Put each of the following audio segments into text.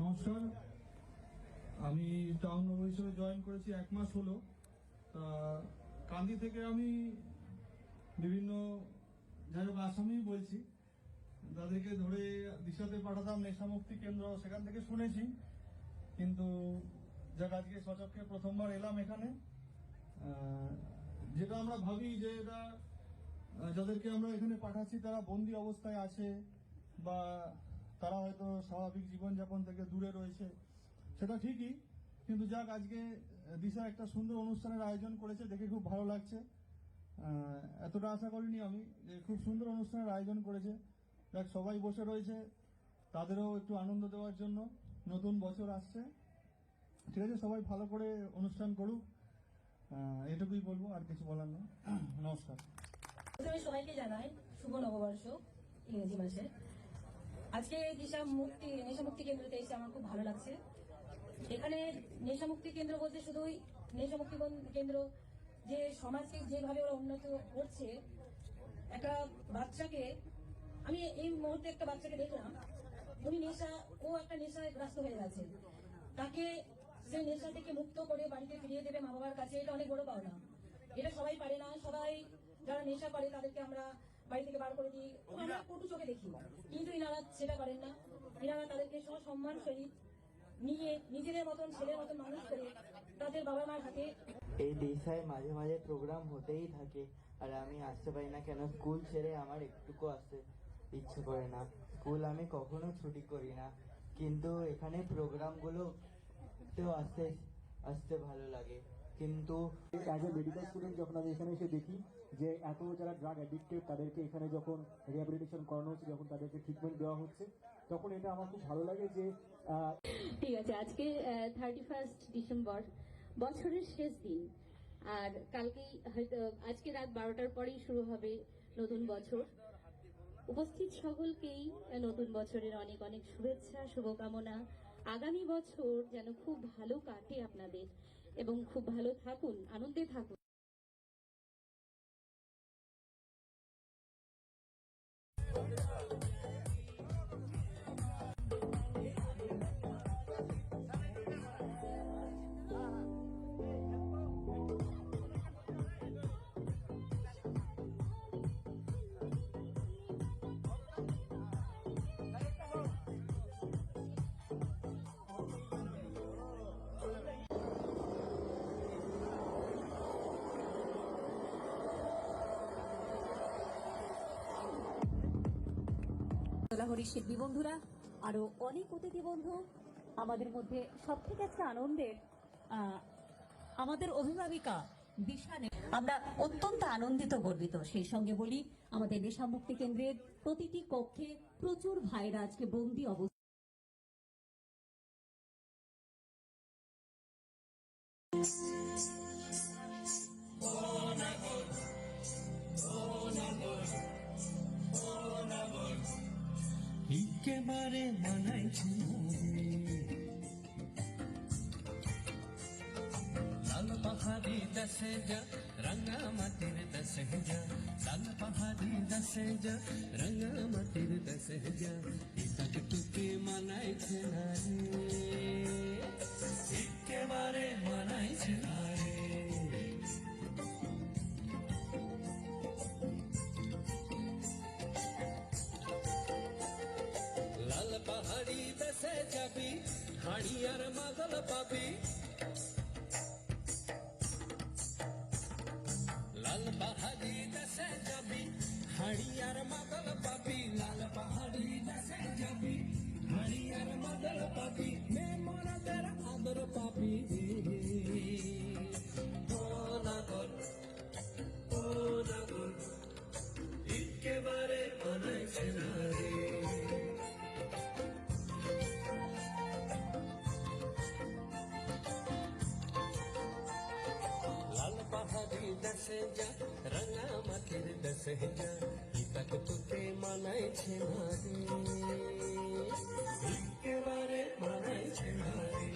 নমস্কার, আমি টাউন হিসেবে জয়েন করেছি 1 মাস হলো। তা কান্দি থেকে আমি বিভিন্ন যাই হোক আসামি বলছি, তাদেরকে ধরে দিশাতে পাঠাতাম নেশামুক্তি কেন্দ্র, সেখান থেকে শুনেছি। কিন্তু যাক আজকে সচক্ষে প্রথমবার এলাম এখানে। যেটা আমরা ভাবি যে এটা যাদেরকে আমরা এখানে পাঠাচ্ছি তারা বন্দি অবস্থায় আছে বা তারা হয়তো স্বাভাবিক জীবনযাপন থেকে দূরে রয়েছে, সেটা ঠিকই। কিন্তু যাক আজকে দিশা একটা সুন্দর অনুষ্ঠানের আয়োজন করেছে, দেখে খুব ভালো লাগছে। এতটা আশা করিনি আমি যে খুব সুন্দর অনুষ্ঠানের আয়োজন করেছে। যাক সবাই বসে রয়েছে, তাদেরও একটু আনন্দ দেওয়ার জন্য। নতুন বছর আসছে, ঠিক আছে, সবাই ভালো করে অনুষ্ঠান করুক, এটুকুই বলবো, আর কিছু বলার নেই। নমস্কার। সবাইকে জানাই শুভ নববর্ষ ইংরেজি মাসে। আজকে নেশামুক্তি কেন্দ্রতে এসে আমার খুব ভালো লাগছে। এখানে নেশামুক্তি কেন্দ্র বলতে শুধুই নেশামুক্তি কেন্দ্র যে সমাজকে যেভাবে ওরা উন্নত করছে, একটা বাচ্চাকে আমি এই মুহূর্তে একটা বাচ্চাকে দেখলাম, উনি একটা নেশায় গ্রস্ত হয়ে গেছে। তাকে যে নেশা থেকে মুক্ত করে বাড়িতে ফিরিয়ে দেবে মা বাবার কাছে, এটা অনেক বড় পাওনা। এটা সবাই পারে না। সবাই যারা নেশা করে তাদেরকে আমরা বাড়ি থেকে বার করে দিই, আমরা কটু চোখে দেখি। কিন্তু ইনারা সেটা করেন না। ইনারা তাদেরকে সসম্মান সহিত নিয়ে নিজেদের মতন ছেলের মতন মানুষ করে তাদের বাবা মার হাতে। এই দিশায় মাঝে মাঝে প্রোগ্রাম হতেই থাকে, আর আমি আসতে পারি না কেন। স্কুল ছেড়ে আমার একটুকু আসতে ইচ্ছে করে না। স্কুল আমি কখনো ছুটি করি না, কিন্তু এখানে প্রোগ্রামগুলো আসতে আসতে ভালো লাগে। কিন্তু অ্যাজ এ মেডিকেল স্টুডেন্ট যখন আমি এখানে এসে দেখি যে এত যারা ড্রাগ অ্যাডিক্টেড তাদেরকে এখানে যখন রিহ্যাবিলিটেশন করানো হচ্ছে, যখন তাদেরকে ট্রিটমেন্ট দেওয়া হচ্ছে, তখন এটা আমার খুব ভালো লাগে যে ঠিক আছে, আজকে 31 ডিসেম্বর, বছরের শেষ দিন। আর কালকেই হয়তো আজকে রাত 12টার পরেই শুরু হবে নতুন বছর। উপস্থিত সকলকেই নতুন বছরের অনেক অনেক শুভেচ্ছা, শুভকামনা। আগামী বছর যেন খুব ভালো কাটে আপনাদের এবং খুব ভালো থাকুন, আনন্দে থাকুন। তোলাহরি শিল্পী বন্ধুরা, আরো অনেক অতিথি বন্ধু, আমাদের মধ্যে সব থেকে একটা আনন্দের আমাদের অভিভাবিকা দিশা, আমরা অত্যন্ত আনন্দিত গর্বিত। সেই সঙ্গে বলি আমাদের নেশামুক্তি কেন্দ্রের প্রতিটি কক্ষে প্রচুর ভাইরা আজকে বন্দী অবস্থা। একেবারে মানাইছে লাল পাহাড়ি দশে যা রঙ্গামাটির দশে যা, লাল পাহাড়ি দশে যা রঙ্গামাটির দশে যা, ইতাক টুকে মানাইছে না রে, একেবারে মানাইছে না রে। লাল পাহাড়ি দেশে যাবি, হাড়ি আর মাদল পাবি, লাল পাহাড়ি দেশে যাবি। হাড়ি আর মাদল পাবি লাল পাহাড়ি দেশে যাবি হাড়ি আর মাদল পাবি মেমরাদের আদর পাবি ও নাগর ও নাগর একেবারে মানাইছে না রে লাল পাহাড়ি দেশে যা রাঙা মাটির দেশে যা ইতাক তোকে মানাইছে না রে একেবারে মানাইছে না রে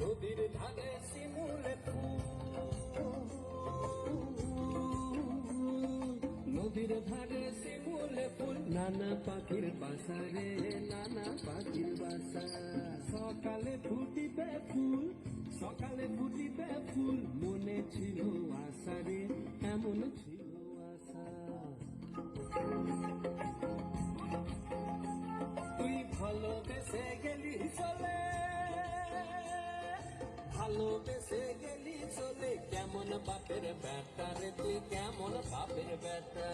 নদীর ধারে শিমুলে ফুল নদীর ধারে শিমুলে ফুল নানা পাখির বাসা রে নানা পাখির বাসা সকালে ফুটিবে ফুল সকালে ফুটিবে ফুল মনে ছিল আশা রে এমন ছিল আশা তুই ভালোবেসে গেলি চলে ভালোবেসে গেলি চলে কেমন বাপের বেটা রে তুই কেমন বাপের বেটা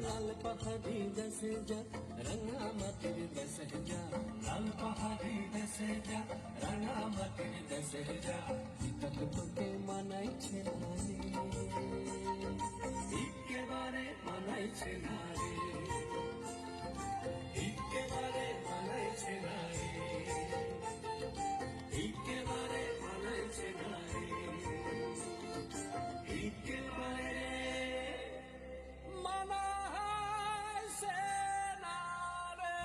লাল পাহাড়ি দেশে যা রাঙা মাটির দেশে যা লাল পাহাড়ি দেশে যা রাঙা মাটির দেশে যা ইতাক তোকে মানাইছে না রে একেবারে মানাইছে না রে একেবারে মানাইছে না রে একেবারে মানাইছে না রে একেবারে মানাইছে না রে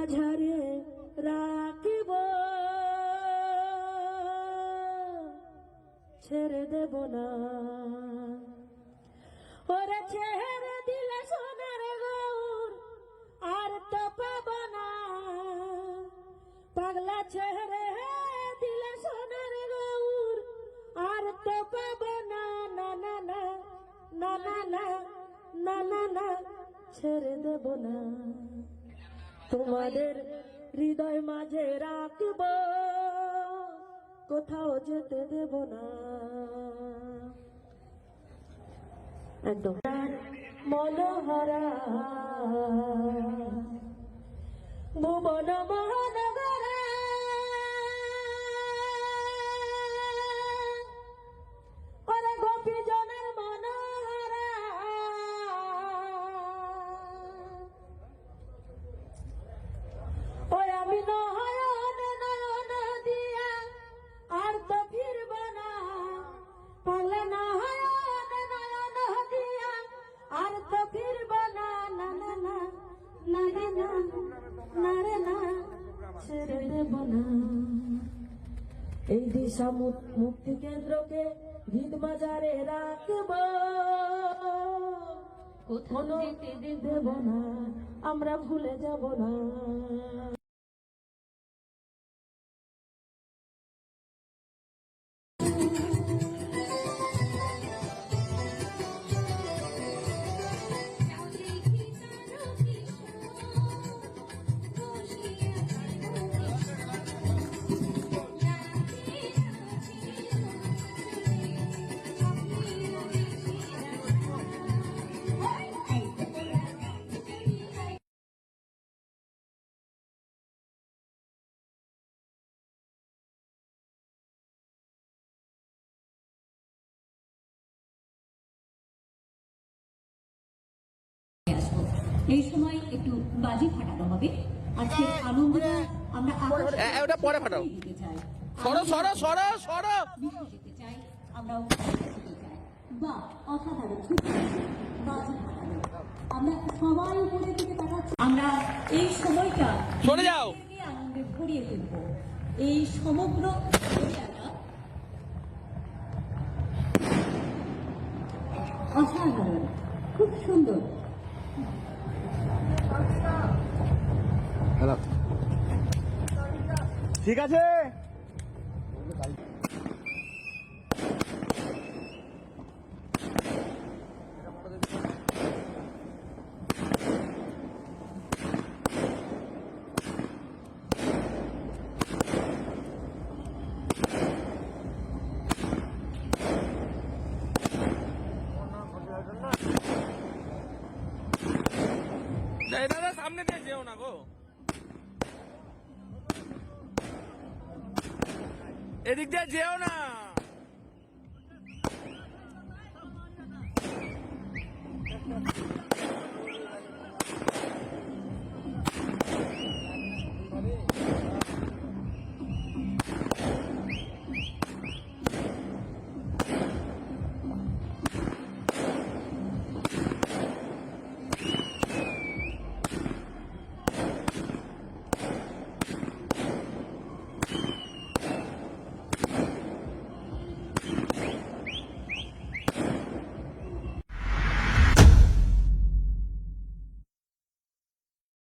মাঝারে রাখিব, ছেড়ে দেব না। ওরে ছেড়ে দিলে সোনার গৌর আর তো পাব না, পাগলা ছেড়ে দিলে সোনার গৌর আর তো পাব না। না না না না না না না না না, ছেড়ে দেব না। তোমাদের হৃদয় মাঝে রাখব, কোথাও যেতে দেব না। একদম মনোহরা ভুবন মহানগরা, ওরে গোপী জনের মনোহরা, ওই আমি নয়ন নয়ন দিয়া আর তো ফিরব না, পালে নয়ন নয়ন দিয়া আর তো ফিরব না। না না না না রে না, না রে না, ছেড়ে দেব না। এই দিশা মুক্তি কেন্দ্রকে ভিত বাজারে রাখব, কোথাও যেতে দেব না, আমরা ভুলে যাব না। এই সময় একটু বাজি ফাটানো হবে। আজকের আনন্দটা আমরা ওটা পরে ফাটাও। দিতে চাই, সরো সরো সরো সরো। মিশে যেতে চাই, আমরাও যেতে চাই। বাহ, অসাধারণ, খুব বাজি ফাটানো। আমরা সবাই উপরের দিকে তাকাচ্ছি, আমরা এই সময়টা সরে যাও। আনন্দে ভরিয়ে তুলব। এই সমগ্র এরিয়াটা অসাধারণ, খুব সুন্দর। ঠিক আছে। দাদা সামনে দিয়ে যেও না গো, এদিক দিয়ে যেও না।